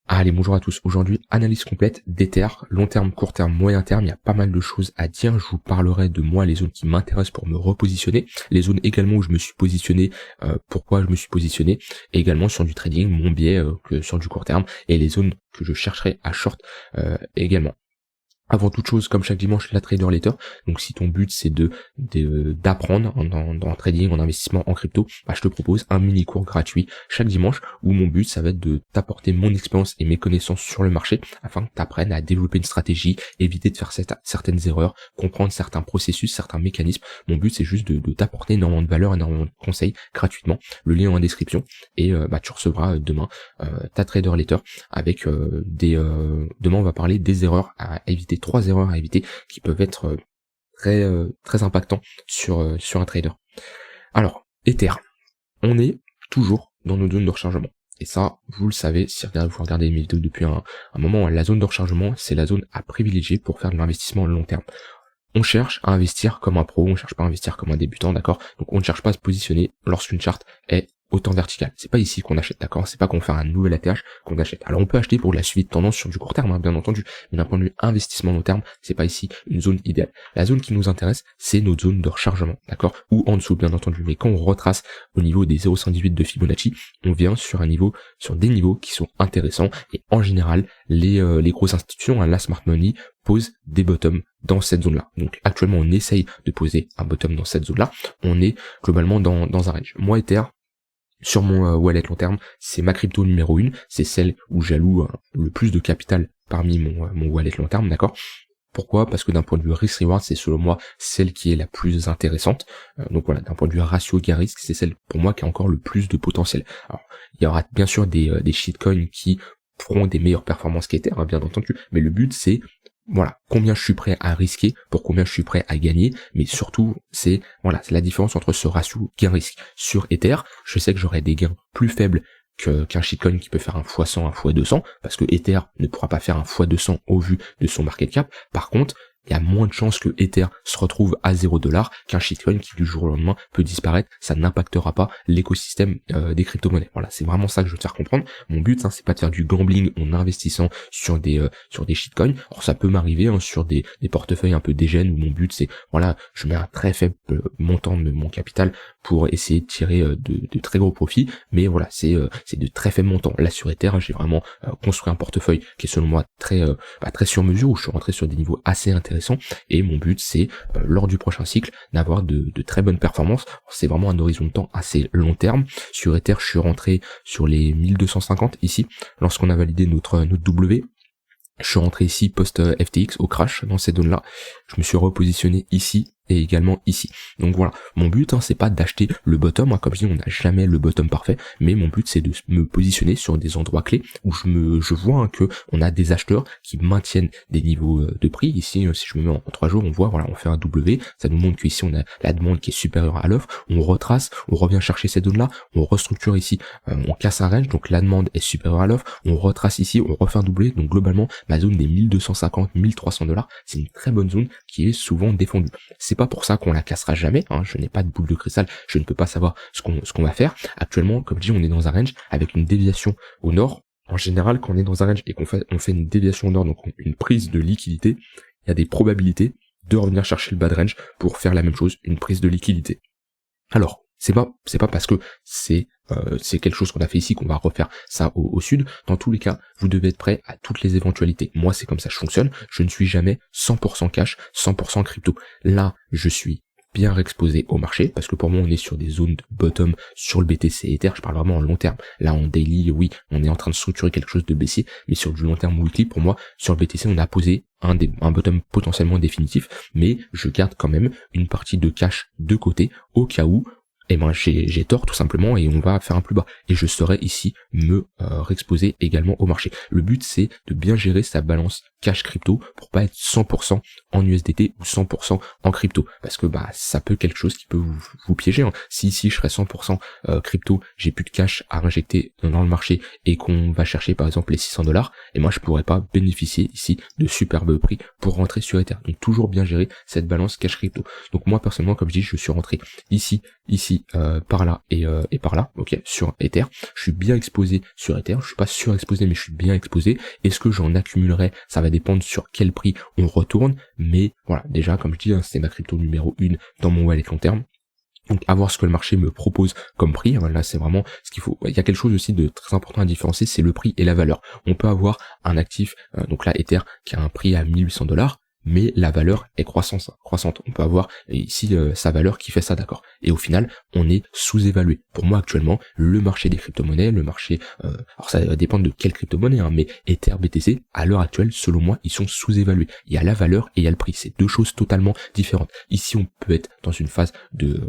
Allez, bonjour à tous. Aujourd'hui, analyse complète d'Ether, long terme, court terme, moyen terme. Il y a pas mal de choses à dire. Je vous parlerai de moi, les zones qui m'intéressent pour me repositionner, les zones également où je me suis positionné, pourquoi je me suis positionné, et également sur du trading, mon biais sur du court terme, et les zones que je chercherai à short également. Avant toute chose, comme chaque dimanche, la Trader Letter. Donc si ton but c'est d'apprendre dans le trading, en investissement, en crypto, je te propose un mini cours gratuit chaque dimanche où mon but ça va être de t'apporter mon expérience et mes connaissances sur le marché afin que tu apprennes à développer une stratégie, éviter de faire certaines erreurs, comprendre certains processus, certains mécanismes. Mon but c'est juste de t'apporter énormément de valeur, énormément de conseils gratuitement. Le lien en description et tu recevras demain ta Trader Letter avec demain on va parler des erreurs à éviter, 3 erreurs à éviter qui peuvent être très impactants sur un trader. Alors, Ether, on est toujours dans nos zones de rechargement. Et ça, vous le savez, si vous regardez mes vidéos depuis un moment, la zone de rechargement, c'est la zone à privilégier pour faire de l'investissement long terme. On cherche à investir comme un pro, on cherche pas à investir comme un débutant, d'accord? Donc on ne cherche pas à se positionner lorsqu'une charte est autant verticale. C'est pas ici qu'on achète, d'accord? C'est pas qu'on fait un nouvel ATH qu'on achète. Alors on peut acheter pour la suivi de tendance sur du court terme, bien entendu, mais d'un point de vue investissement long terme, c'est pas ici une zone idéale. La zone qui nous intéresse, c'est notre zone de rechargement, d'accord? Ou en dessous, bien entendu. Mais quand on retrace au niveau des 0,118 de Fibonacci, on vient sur des niveaux qui sont intéressants. Et en général, les grosses institutions, la smart money, posent des bottoms dans cette zone-là. Donc actuellement, on essaye de poser un bottom dans cette zone-là. On est globalement dans un range. Moi, Ether, sur mon wallet long terme, c'est ma crypto numéro 1, c'est celle où j'alloue le plus de capital parmi mon wallet long terme, d'accord? Pourquoi? Parce que d'un point de vue risk-reward, c'est selon moi celle qui est la plus intéressante. Donc voilà, d'un point de vue ratio gain-risque, c'est celle pour moi qui a encore le plus de potentiel. Alors, il y aura bien sûr des shitcoins qui feront des meilleures performances qu'Ether, bien entendu, mais le but c'est combien je suis prêt à risquer pour combien je suis prêt à gagner, mais surtout c'est la différence entre ce ratio gain-risque. Sur Ether, je sais que j'aurai des gains plus faibles qu'un shitcoin qui peut faire un x100, un x200, parce que Ether ne pourra pas faire un x200 au vu de son market cap. Par contre, il y a moins de chances que Ether se retrouve à 0$ qu'un shitcoin qui du jour au lendemain peut disparaître. Ça n'impactera pas l'écosystème des crypto-monnaies. Voilà, c'est vraiment ça que je veux te faire comprendre. Mon but, c'est pas de faire du gambling en investissant sur des shitcoins. Alors ça peut m'arriver sur des portefeuilles un peu dégènes où mon but c'est je mets un très faible montant de mon capital pour essayer de tirer de très gros profits. Mais c'est de très faibles montants. Là sur Ether, j'ai vraiment construit un portefeuille qui est selon moi très sur mesure, où je suis rentré sur des niveaux assez intéressants. Et mon but c'est lors du prochain cycle d'avoir de très bonnes performances. C'est vraiment un horizon de temps assez long terme. Sur Ether, je suis rentré sur les 1250 ici lorsqu'on a validé notre W. Je suis rentré ici post FTX au crash dans cette zone là. Je me suis repositionné ici et également ici. Donc voilà, mon but c'est pas d'acheter le bottom, comme je dis, on n'a jamais le bottom parfait, mais mon but c'est de me positionner sur des endroits clés où je vois que on a des acheteurs qui maintiennent des niveaux de prix. Ici, si je me mets en 3 jours, on voit, on fait un W, ça nous montre qu'ici on a la demande qui est supérieure à l'offre, on retrace, on revient chercher cette zone là, on restructure ici, on casse un range, donc la demande est supérieure à l'offre, on retrace ici, on refait un W, donc globalement ma zone des 1250, 1300$, c'est une très bonne zone qui est souvent défendue. C'est pas pour ça qu'on la cassera jamais, je n'ai pas de boule de cristal, je ne peux pas savoir ce qu'on va faire. Actuellement, comme je dis, on est dans un range avec une déviation au nord. En général, quand on est dans un range et qu'on fait une déviation au nord, donc une prise de liquidité, il y a des probabilités de revenir chercher le bas de range pour faire la même chose, une prise de liquidité. Alors, c'est pas parce que c'est quelque chose qu'on a fait ici qu'on va refaire ça au sud. Dans tous les cas, vous devez être prêt à toutes les éventualités. Moi, c'est comme ça que je fonctionne. Je ne suis jamais 100% cash, 100% crypto. Là, je suis bien exposé au marché, parce que pour moi on est sur des zones de bottom sur le BTC Ether, je parle vraiment en long terme. Là en daily, oui, on est en train de structurer quelque chose de baissier, mais sur du long terme weekly, pour moi, sur le BTC, on a posé un bottom potentiellement définitif, mais je garde quand même une partie de cash de côté, au cas où j'ai tort tout simplement et on va faire un plus bas. Et je saurais ici me réexposer également au marché. Le but c'est de bien gérer sa balance cash crypto pour pas être 100% en USDT ou 100% en crypto. Parce que ça peut quelque chose qui peut vous piéger. Si ici je serais 100% crypto, j'ai plus de cash à injecter dans le marché et qu'on va chercher par exemple les 600$, et moi je pourrais pas bénéficier ici de superbes prix pour rentrer sur Ether. Donc toujours bien gérer cette balance cash crypto. Donc moi personnellement, comme je dis, je suis rentré ici ici par là et par là, ok, sur Ether. Je suis bien exposé sur Ether, je suis pas surexposé mais je suis bien exposé. Est-ce que j'en accumulerai? Ça va dépendre sur quel prix on retourne, mais voilà, déjà comme je dis, hein, c'était ma crypto numéro 1 dans mon wallet long terme. Donc à voir ce que le marché me propose comme prix, là c'est vraiment ce qu'il faut. Il y a quelque chose aussi de très important à différencier, c'est le prix et la valeur. On peut avoir un actif, donc là Ether, qui a un prix à 1800$, mais la valeur est croissante. On peut avoir ici sa valeur qui fait ça, d'accord. Et au final, on est sous-évalué. Pour moi actuellement, le marché des crypto-monnaies, le marché, alors ça va dépendre de quelle crypto-monnaie, hein, mais Ether, BTC, à l'heure actuelle, selon moi, ils sont sous-évalués. Il y a la valeur et il y a le prix. C'est deux choses totalement différentes. Ici, on peut être dans une phase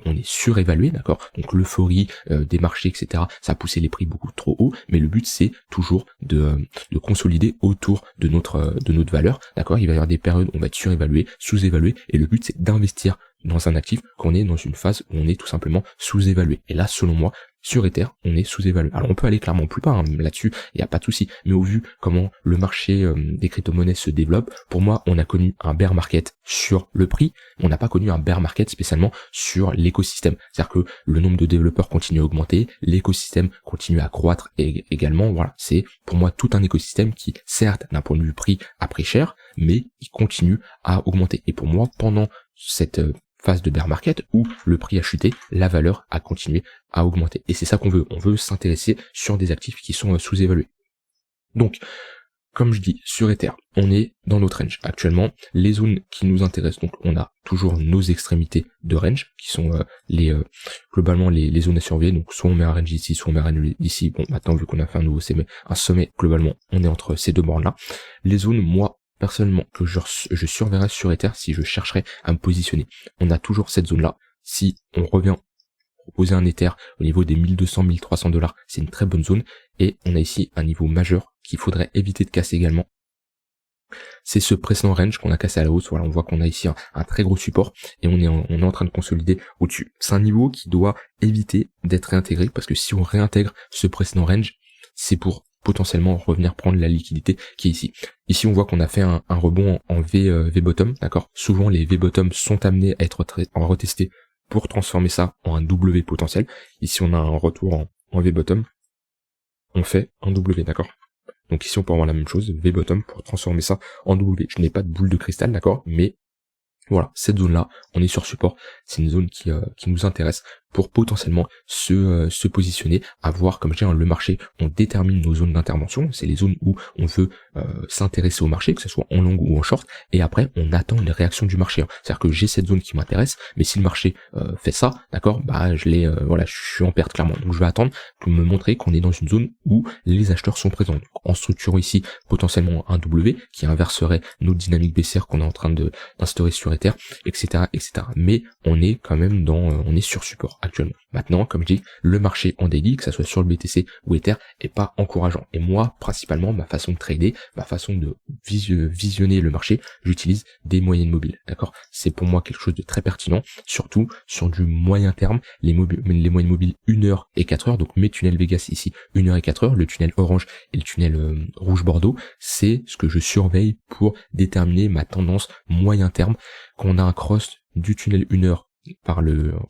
on est surévalué, d'accord. Donc l'euphorie des marchés, etc. Ça a poussé les prix beaucoup trop haut, mais le but c'est toujours de consolider autour de notre valeur, d'accord. Il va y avoir des périodes où on va être surévalué, sous-évalué, et le but c'est d'investir dans un actif quand on est dans une phase où on est tout simplement sous-évalué. Et là, selon moi, sur Ether, on est sous-évalué. Alors on peut aller clairement plus bas, hein, là-dessus, il n'y a pas de souci. Mais au vu comment le marché des crypto-monnaies se développe, pour moi, on a connu un bear market sur le prix, on n'a pas connu un bear market spécialement sur l'écosystème. C'est-à-dire que le nombre de développeurs continue à augmenter, l'écosystème continue à croître et également, voilà, c'est pour moi tout un écosystème qui, certes, d'un point de vue prix, a pris cher, mais il continue à augmenter. Et pour moi, pendant cette phase de bear market où le prix a chuté, la valeur a continué à augmenter. Et c'est ça qu'on veut. On veut s'intéresser sur des actifs qui sont sous-évalués. Donc, comme je dis, sur Ether, on est dans notre range. Actuellement, les zones qui nous intéressent, donc on a toujours nos extrémités de range, qui sont globalement les zones à surveiller. Donc soit on met un range ici, soit on met un range ici. Bon, maintenant, vu qu'on a fait un nouveau sommet, globalement, on est entre ces deux bornes-là. Les zones, moi, personnellement, que je surveillerais sur Ether si je chercherais à me positionner. On a toujours cette zone-là. Si on revient proposer un Ether au niveau des 1200-1300$, c'est une très bonne zone. Et on a ici un niveau majeur qu'il faudrait éviter de casser également. C'est ce précédent range qu'on a cassé à la hausse. Voilà, on voit qu'on a ici un très gros support et on est en train de consolider au-dessus. C'est un niveau qui doit éviter d'être réintégré parce que si on réintègre ce précédent range, c'est pour potentiellement revenir prendre la liquidité qui est ici. Ici, on voit qu'on a fait un rebond en V-bottom, d'accord. Souvent, les V-bottom sont amenés à être retestés pour transformer ça en un W potentiel. Ici, on a un retour en V-bottom. On fait un W, d'accord. Donc ici, on peut avoir la même chose, V-bottom, pour transformer ça en W. Je n'ai pas de boule de cristal, d'accord, mais voilà, cette zone-là, on est sur support. C'est une zone qui nous intéresse pour potentiellement se positionner, à voir, comme je dis, le marché, on détermine nos zones d'intervention, c'est les zones où on veut s'intéresser au marché, que ce soit en long ou en short, et après on attend une réaction du marché. C'est-à-dire que j'ai cette zone qui m'intéresse, mais si le marché fait ça, d'accord, bah je suis en perte clairement. Donc je vais attendre pour me montrer qu'on est dans une zone où les acheteurs sont présents. Donc, en structurant ici potentiellement un W qui inverserait notre dynamique baissière qu'on est en train d'instaurer sur Ether, etc., etc. Mais on est quand même on est sur support actuellement. Maintenant, comme je dis, le marché en daily, que ça soit sur le BTC ou Ether, est pas encourageant. Et moi, principalement, ma façon de trader, ma façon de visionner le marché, j'utilise des moyennes mobiles. D'accord? C'est pour moi quelque chose de très pertinent, surtout sur du moyen terme, les moyennes mobiles 1 heure et 4 heures. Donc mes tunnels Vegas ici, 1 heure et 4 heures, le tunnel orange et le tunnel rouge Bordeaux, c'est ce que je surveille pour déterminer ma tendance moyen terme. Quand on a un cross du tunnel 1 heure quand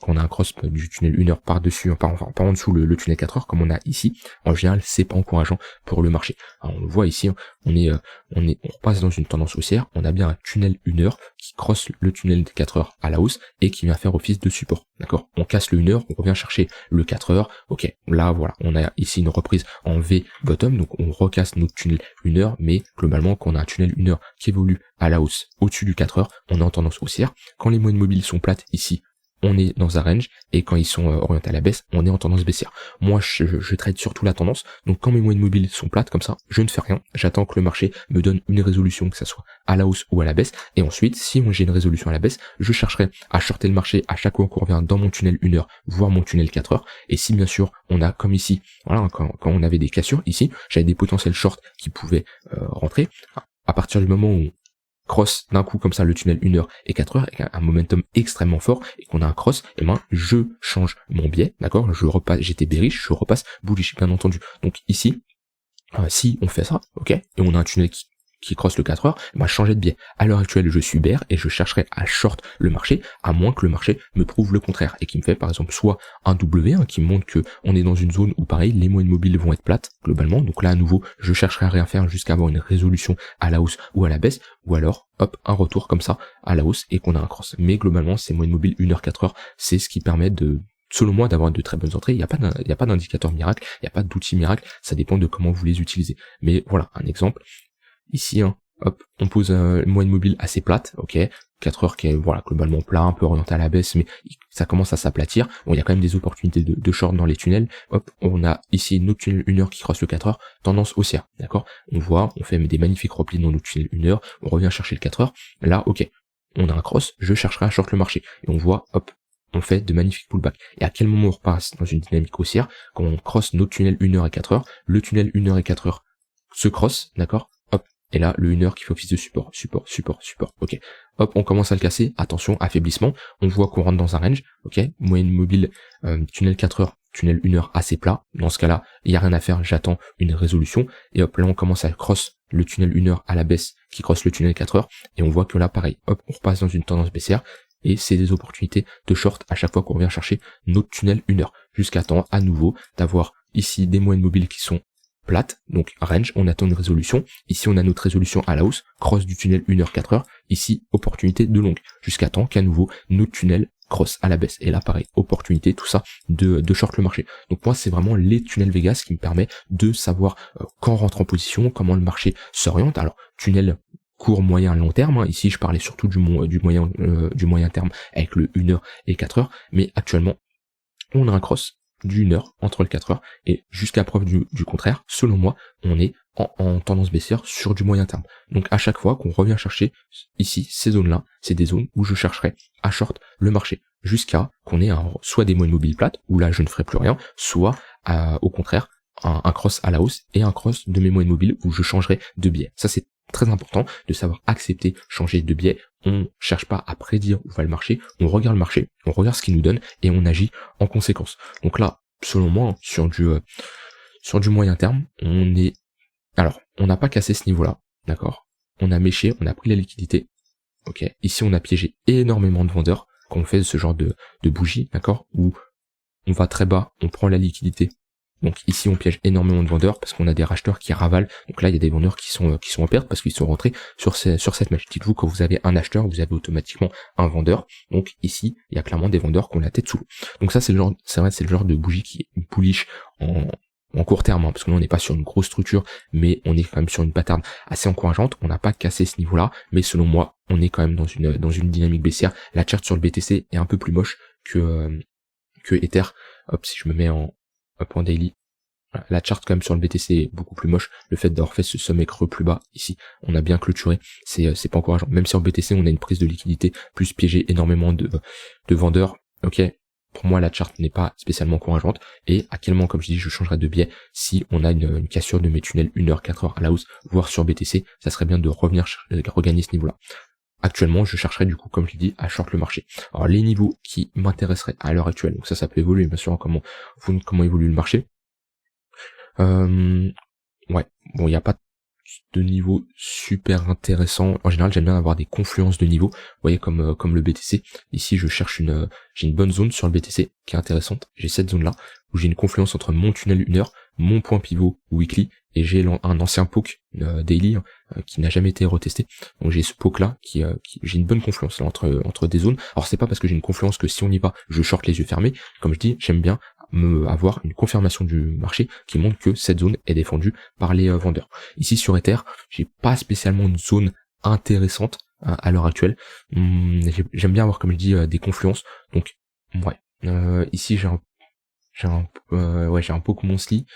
on a un cross du tunnel 1 heure par-dessus, par en dessous le tunnel 4 heures, comme on a ici, en général, c'est pas encourageant pour le marché. Alors, on le voit ici, on repasse dans une tendance haussière, on a bien un tunnel 1 heure qui crosse le tunnel des 4 heures à la hausse et qui vient faire office de support. D'accord? On casse le 1 heure, on revient chercher le 4 heures. Ok, là, voilà, on a ici une reprise en V bottom, donc on recasse notre tunnel 1 heure, mais globalement, quand on a un tunnel 1 heure qui évolue à la hausse au-dessus du 4 heures, on est en tendance haussière. Quand les moyennes mobiles sont plates ici, on est dans un range, et quand ils sont orientés à la baisse, on est en tendance baissière. Moi, je trade surtout la tendance, donc quand mes moyennes mobiles sont plates comme ça, je ne fais rien, j'attends que le marché me donne une résolution, que ça soit à la hausse ou à la baisse, et ensuite, si j'ai une résolution à la baisse, je chercherai à shorter le marché à chaque fois qu'on revient dans mon tunnel 1 heure, voire mon tunnel 4 heures, et si bien sûr, on a comme ici, voilà, quand on avait des cassures, ici, j'avais des potentiels shorts qui pouvaient rentrer, à partir du moment où cross d'un coup comme ça le tunnel 1 heure et 4 heures, avec un momentum extrêmement fort, et qu'on a un cross, et ben je change mon biais, d'accord, j'étais bearish, je repasse bullish, bien entendu. Donc ici, si on fait ça, ok, et on a un tunnel qui crosse le 4 heures, m'a changé de biais. À l'heure actuelle, je suis bear et je chercherai à short le marché, à moins que le marché me prouve le contraire et qui me fait par exemple soit un W, qui montre que on est dans une zone où pareil, les moyennes mobiles vont être plates globalement. Donc là à nouveau, je chercherai à rien faire jusqu'à avoir une résolution à la hausse ou à la baisse, ou alors hop, un retour comme ça à la hausse et qu'on a un cross. Mais globalement, ces moyennes mobiles 1 heure 4 heures, c'est ce qui permet de, selon moi, d'avoir de très bonnes entrées. Il n'y a pas d'indicateur miracle, il n'y a pas d'outil miracle, ça dépend de comment vous les utilisez. Mais voilà, un exemple. Ici, hop, on pose une moyenne mobile assez plate, ok, 4 heures qui est voilà globalement plat, un peu orienté à la baisse, mais ça commence à s'aplatir. Bon, il y a quand même des opportunités de short dans les tunnels. Hop, on a ici notre tunnel 1 heure qui crosse le 4 heures, tendance haussière, d'accord. On voit, on fait des magnifiques replis dans notre tunnel 1 heure, on revient chercher le 4 heures. Là, ok, on a un cross, je chercherai à short le marché. Et on voit, hop, on fait de magnifiques pullbacks. Et à quel moment on repasse dans une dynamique haussière? Quand on crosse notre tunnel 1 heure et 4 heures, le tunnel 1 heure et 4 heures se crosse, d'accord. Et là, le 1 heure qui fait office de support, ok. Hop, on commence à le casser, attention, affaiblissement, on voit qu'on rentre dans un range, ok, moyenne mobile, tunnel 4 heures, tunnel 1 heure assez plat, dans ce cas-là, il n'y a rien à faire, j'attends une résolution, et hop, là on commence à cross le tunnel 1 heure à la baisse, qui crosse le tunnel 4 heures, et on voit que là, pareil, hop, on repasse dans une tendance baissière, et c'est des opportunités de short à chaque fois qu'on vient chercher notre tunnel 1 heure, jusqu'à temps, à nouveau, d'avoir ici des moyennes mobiles qui sont plate, donc range, on attend une résolution, ici on a notre résolution à la hausse, cross du tunnel 1 heure 4 heures, ici opportunité de longue, jusqu'à temps qu'à nouveau notre tunnel cross à la baisse, et là pareil, opportunité, tout ça, de short le marché. Donc moi c'est vraiment les tunnels Vegas qui me permet de savoir quand rentrer en position, comment le marché s'oriente. Alors tunnel court, moyen, long terme, ici je parlais surtout du moyen terme avec le 1 heure et 4 heures, mais actuellement on a un cross d'1 heure entre le 4 heures et jusqu'à preuve du contraire, selon moi, on est en tendance baissière sur du moyen terme. Donc à chaque fois qu'on revient chercher ici ces zones-là, c'est des zones où je chercherai à short le marché jusqu'à qu'on ait soit des moyennes mobiles plates où là je ne ferai plus rien, soit au contraire un cross à la hausse et un cross de mes moyennes mobiles où je changerai de biais. Ça c'est très important de savoir accepter, changer de biais. On cherche pas à prédire où va le marché, on regarde le marché, on regarde ce qu'il nous donne et on agit en conséquence. Donc là, selon moi, sur du moyen terme, on n'a pas cassé ce niveau-là, d'accord. On a méché, on a pris la liquidité, ok. Ici, on a piégé énormément de vendeurs quand on fait ce genre de bougie, d'accord, où on va très bas, on prend la liquidité. Donc ici on piège énormément de vendeurs parce qu'on a des racheteurs qui ravalent. Donc là il y a des vendeurs qui sont en perte parce qu'ils sont rentrés sur cette mèche. Dites-vous que vous avez un acheteur, vous avez automatiquement un vendeur. Donc ici il y a clairement des vendeurs qui ont la tête sous l'eau. Donc ça c'est le genre de bougie qui est bullish en court terme, parce que là on n'est pas sur une grosse structure, mais on est quand même sur une pattern assez encourageante. On n'a pas cassé ce niveau-là, mais selon moi on est quand même dans une dynamique baissière. La charte sur le BTC est un peu plus moche que Ether. Hop, si je me mets en daily, la charte quand même sur le BTC est beaucoup plus moche. Le fait d'avoir fait ce sommet creux plus bas ici, on a bien clôturé, c'est pas encourageant. Même si en BTC on a une prise de liquidité plus piégé énormément de vendeurs, ok, pour moi la charte n'est pas spécialement encourageante. Et à quel moment, comme je dis, je changerai de biais si on a une cassure de mes tunnels 1 heure 4 heures à la hausse, voire sur BTC, ça serait bien de revenir regagner ce niveau-là. Actuellement, je chercherais du coup, comme je l'ai dit, à short le marché. Alors les niveaux qui m'intéresseraient à l'heure actuelle, donc ça peut évoluer bien sûr, comment évolue le marché. Ouais, bon, il n'y a pas de niveau super intéressant. En général, j'aime bien avoir des confluences de niveaux. Vous voyez, comme le BTC. Ici, j'ai une bonne zone sur le BTC qui est intéressante. J'ai cette zone-là où j'ai une confluence entre mon tunnel 1 heure, mon point pivot weekly, et j'ai un ancien poke daily qui n'a jamais été retesté. Donc j'ai ce poke là qui j'ai une bonne confluence là entre des zones. Alors c'est pas parce que j'ai une confluence que si on y va, je short les yeux fermés. Comme je dis, j'aime bien avoir une confirmation du marché qui montre que cette zone est défendue par les vendeurs. Ici sur Ether, j'ai pas spécialement une zone intéressante à l'heure actuelle. J'aime bien avoir, comme je dis, des confluences. Donc ouais, ici j'ai un poke monthly.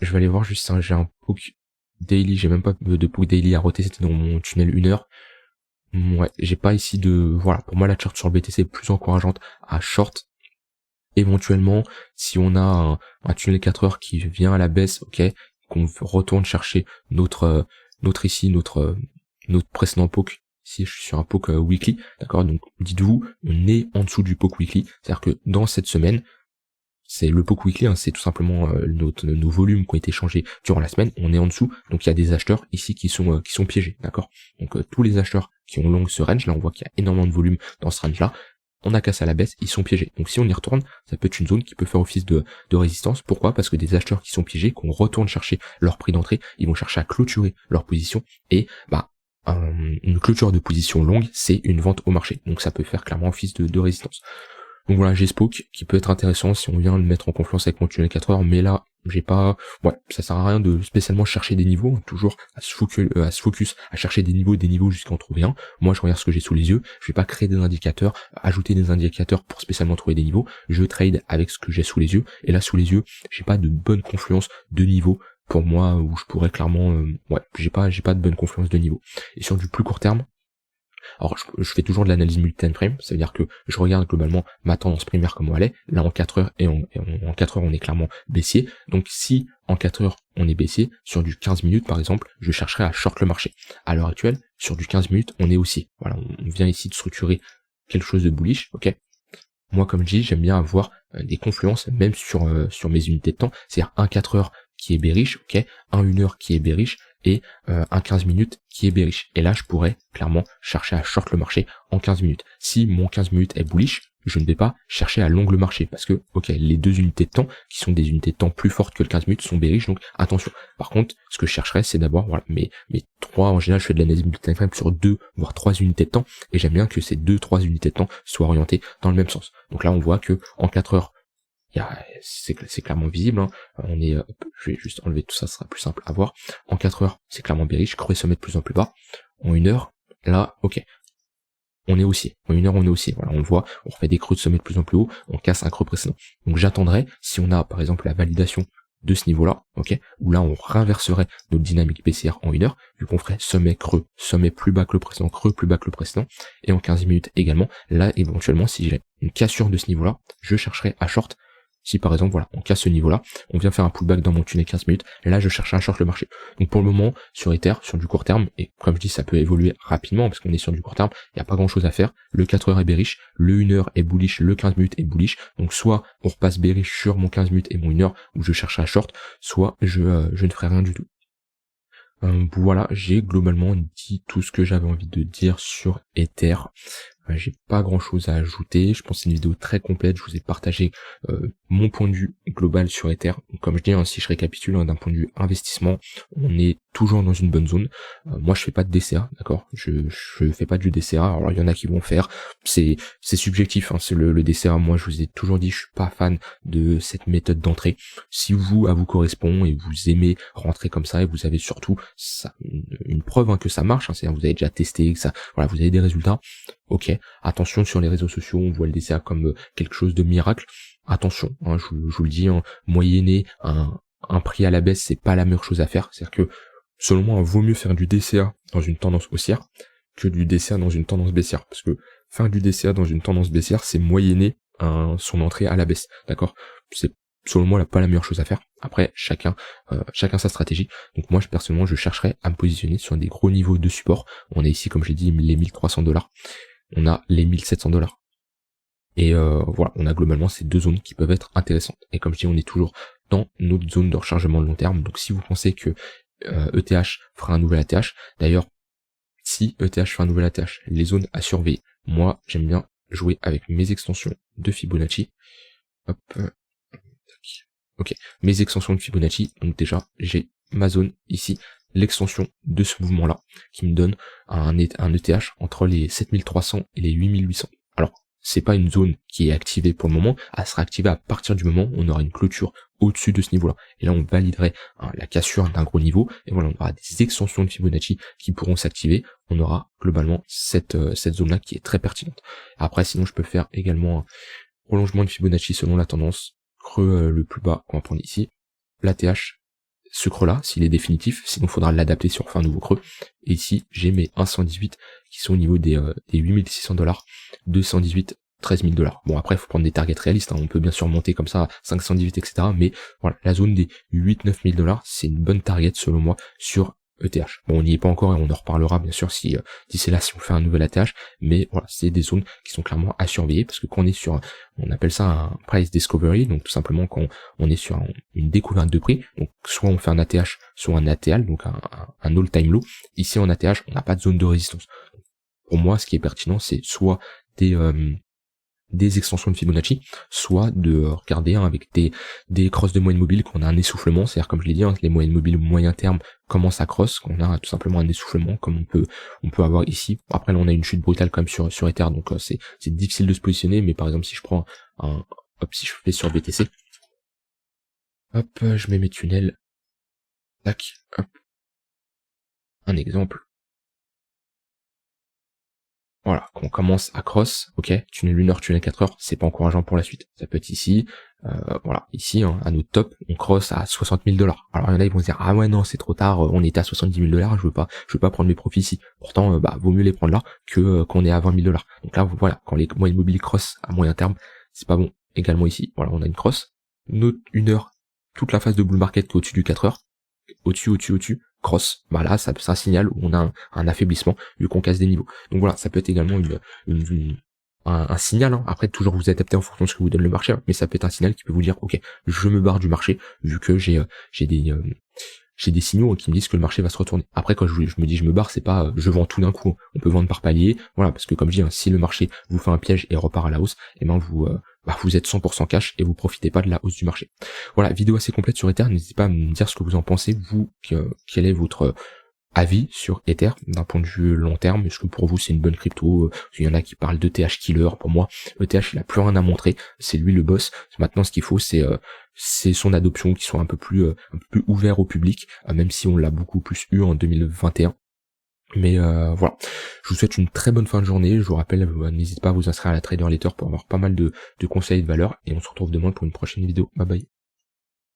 Je vais aller voir juste ça, j'ai un poke daily, j'ai même pas de poke daily à retester dans mon tunnel 1 heure. Ouais, j'ai pas ici voilà, pour moi la charte sur le BTC est plus encourageante à short. Éventuellement, si on a un tunnel 4 heures qui vient à la baisse, ok, qu'on retourne chercher notre précédent poke, si je suis sur un poke weekly, d'accord, donc dites-vous, on est en dessous du poke weekly, c'est-à-dire que dans cette semaine, c'est le Poco Weekly, hein, c'est tout simplement nos volumes qui ont été changés durant la semaine. On est en dessous, donc il y a des acheteurs ici qui sont piégés, d'accord. Donc tous les acheteurs qui ont long ce range, là on voit qu'il y a énormément de volume dans ce range là. On a cassé à la baisse, ils sont piégés. Donc si on y retourne, ça peut être une zone qui peut faire office de résistance. Pourquoi? Parce que des acheteurs qui sont piégés, qu'on retourne chercher leur prix d'entrée, ils vont chercher à clôturer leur position et une clôture de position longue, c'est une vente au marché. Donc ça peut faire clairement office de résistance. Donc voilà, j'ai Spoke qui peut être intéressant si on vient le mettre en confluence avec mon tunnel 4 heures, mais là, j'ai pas, ça sert à rien de spécialement chercher des niveaux, hein, toujours à se focus, à chercher des niveaux jusqu'à en trouver un. Moi, je regarde ce que j'ai sous les yeux, je vais pas créer des indicateurs, ajouter des indicateurs pour spécialement trouver des niveaux, je trade avec ce que j'ai sous les yeux, et là, sous les yeux, j'ai pas de bonne confluence de niveau pour moi, où je pourrais clairement, j'ai pas de bonne confluence de niveau. Et sur du plus court terme, alors je fais toujours de l'analyse multi-time frame, ça veut dire que je regarde globalement ma tendance primaire comment elle est, là en 4 heures et en 4 heures on est clairement baissier, donc si en 4 heures on est baissier, sur du 15 minutes par exemple, je chercherai à short le marché. À l'heure actuelle, sur du 15 minutes, on est haussier. Voilà, on vient ici de structurer quelque chose de bullish, ok. Moi comme je dis, j'aime bien avoir des confluences même sur mes unités de temps, c'est-à-dire un 4 heures qui est bearish, ok, un 1 heure qui est bearish, et un 15 minutes qui est bearish. Et là, je pourrais clairement chercher à short le marché en 15 minutes. Si mon 15 minutes est bullish, je ne vais pas chercher à long le marché parce que, ok, les deux unités de temps, qui sont des unités de temps plus fortes que le 15 minutes, sont bearish, donc attention. Par contre, ce que je chercherais, c'est d'abord, voilà, mes trois, en général, je fais de l'analyse multi-time frame sur 2, voire 3 unités de temps, et j'aime bien que ces 2-3 unités de temps soient orientées dans le même sens. Donc là, on voit que en 4 heures, c'est clairement visible, hein. Je vais juste enlever tout ça, ce sera plus simple à voir. En 4 heures, c'est clairement bearish, creux sommet de plus en plus bas. En 1 heure, là, ok, on est haussier. En 1 heure, on est haussier. Voilà, on le voit, on refait des creux de sommet de plus en plus haut, on casse un creux précédent. Donc j'attendrai, si on a par exemple la validation de ce niveau-là, ok, où là on renverserait notre dynamique baissière en 1 heure, vu qu'on ferait sommet creux, sommet plus bas que le précédent, creux plus bas que le précédent, et en 15 minutes également, là éventuellement si j'ai une cassure de ce niveau-là, je chercherai à short. Si par exemple, voilà, on casse ce niveau-là, on vient faire un pullback dans mon tunnel 15 minutes, là je cherche à short le marché. Donc pour le moment, sur Ether, sur du court terme, et comme je dis, ça peut évoluer rapidement, parce qu'on est sur du court terme, il n'y a pas grand chose à faire. Le 4 heures est bearish, le 1 heure est bullish, le 15 minutes est bullish, donc soit on repasse bearish sur mon 15 minutes et mon 1 heure, où je cherche à short, soit je ne ferai rien du tout. Voilà, j'ai globalement dit tout ce que j'avais envie de dire sur Ether. J'ai pas grand chose à ajouter, je pense que c'est une vidéo très complète, je vous ai partagé mon point de vue global sur Ether. Donc, comme je dis, hein, si je récapitule, hein, d'un point de vue investissement, on est toujours dans une bonne zone. Moi je fais pas de DCA, d'accord, je fais pas du DCA, alors il y en a qui vont faire, c'est subjectif, hein, c'est le DCA, moi je vous ai toujours dit, je suis pas fan de cette méthode d'entrée. Si elle vous correspond et vous aimez rentrer comme ça, et vous avez surtout ça, une preuve, hein, que ça marche, hein, c'est-à-dire vous avez déjà testé, que ça, voilà, vous avez des résultats, ok, attention, sur les réseaux sociaux, on voit le DCA comme quelque chose de miracle. Attention, hein, je vous le dis, hein, moyenner un prix à la baisse, c'est pas la meilleure chose à faire. C'est-à-dire que, selon moi, il vaut mieux faire du DCA dans une tendance haussière que du DCA dans une tendance baissière. Parce que faire du DCA dans une tendance baissière, c'est moyenner son entrée à la baisse. D'accord? C'est, selon moi, pas la meilleure chose à faire. Après, chacun sa stratégie. Donc moi, personnellement, je chercherais à me positionner sur des gros niveaux de support. On est ici, comme j'ai dit, les $1,300. On a les $1,700. Et voilà, on a globalement ces deux zones qui peuvent être intéressantes. Et comme je dis, on est toujours dans notre zone de rechargement de long terme. Donc si vous pensez que ETH fera un nouvel ATH, d'ailleurs, si ETH fait un nouvel ATH, les zones à surveiller. Moi, j'aime bien jouer avec mes extensions de Fibonacci. Hop. Ok, mes extensions de Fibonacci. Donc déjà, j'ai ma zone ici, l'extension de ce mouvement-là, qui me donne un ETH entre les 7300 et les 8800. Alors, c'est pas une zone qui est activée pour le moment, elle sera activée à partir du moment où on aura une clôture au-dessus de ce niveau-là. Et là, on validerait la cassure d'un gros niveau, et voilà, on aura des extensions de Fibonacci qui pourront s'activer. On aura globalement cette zone-là qui est très pertinente. Après, sinon, je peux faire également un prolongement de Fibonacci selon la tendance, creux le plus bas qu'on va prendre ici, l'ATH, ce creux-là, s'il est définitif, sinon il faudra l'adapter si on refait un nouveau creux. Et ici, j'ai mes 1,118 qui sont au niveau des $8,600, 218, $13,000. Bon, après, il faut prendre des targets réalistes, hein. On peut bien sûr monter comme ça à 518, etc. Mais voilà, la zone des $8-9 000, c'est une bonne target selon moi sur ETH. Bon, on n'y est pas encore et on en reparlera bien sûr si d'ici là si on fait un nouvel ATH, mais voilà, c'est des zones qui sont clairement à surveiller parce que quand on est sur, on appelle ça un price discovery, donc tout simplement quand on est sur une découverte de prix, donc soit on fait un ATH, soit un ATL, donc un all-time low. Ici en ATH, on n'a pas de zone de résistance. Pour moi, ce qui est pertinent, c'est soit des extensions de Fibonacci, soit de regarder avec des crosses de moyenne mobile qu'on a un essoufflement, c'est-à-dire comme je l'ai dit, les moyennes mobiles moyen terme commencent à cross, qu'on a tout simplement un essoufflement comme on peut avoir ici. Après là on a une chute brutale quand même sur Ether, donc c'est difficile de se positionner, mais par exemple si je prends si je fais sur BTC, hop, je mets mes tunnels, tac, hop, un exemple. Voilà, qu'on commence à cross, ok, tunnel 1 heure, tunnel 4 heures, c'est pas encourageant pour la suite. Ça peut être ici, voilà, ici, hein, à notre top, on cross à 60 000 $. Alors il y en a, ils vont se dire, ah ouais, non, c'est trop tard, on était à 70 000 $, je veux pas prendre mes profits ici. Pourtant, vaut mieux les prendre là que qu'on est à 20 000 $. Donc là, voilà, quand les moyennes mobiles cross à moyen terme, c'est pas bon. Également ici, voilà, on a une cross, notre 1 heure, toute la phase de bull market qui est au-dessus du 4 heures, au-dessus, cross, bah là, c'est un signal où on a un affaiblissement, vu qu'on casse des niveaux. Donc voilà, ça peut être également un signal, hein. Après, toujours vous adaptez en fonction de ce que vous donne le marché, hein, mais ça peut être un signal qui peut vous dire, ok, je me barre du marché, vu que j'ai des signaux qui me disent que le marché va se retourner. Après, quand je me dis je me barre, c'est pas je vends tout d'un coup. On peut vendre par palier, voilà, parce que comme je dis, hein, si le marché vous fait un piège et repart à la hausse, et ben vous êtes 100% cash et vous profitez pas de la hausse du marché. Voilà, vidéo assez complète sur Ether. N'hésitez pas à me dire ce que vous en pensez, vous, quel est votre avis sur Ether d'un point de vue long terme. Est-ce que pour vous c'est une bonne crypto? Il y en a qui parlent d'ETH killer. Pour moi, ETH il a plus rien à montrer, c'est lui le boss. Maintenant ce qu'il faut c'est son adoption qui soit un peu plus ouvert au public, même si on l'a beaucoup plus eu en 2021. Mais voilà, je vous souhaite une très bonne fin de journée. Je vous rappelle, n'hésitez pas à vous inscrire à la Trader Letter pour avoir pas mal de conseils et de valeurs, et on se retrouve demain pour une prochaine vidéo. Bye bye.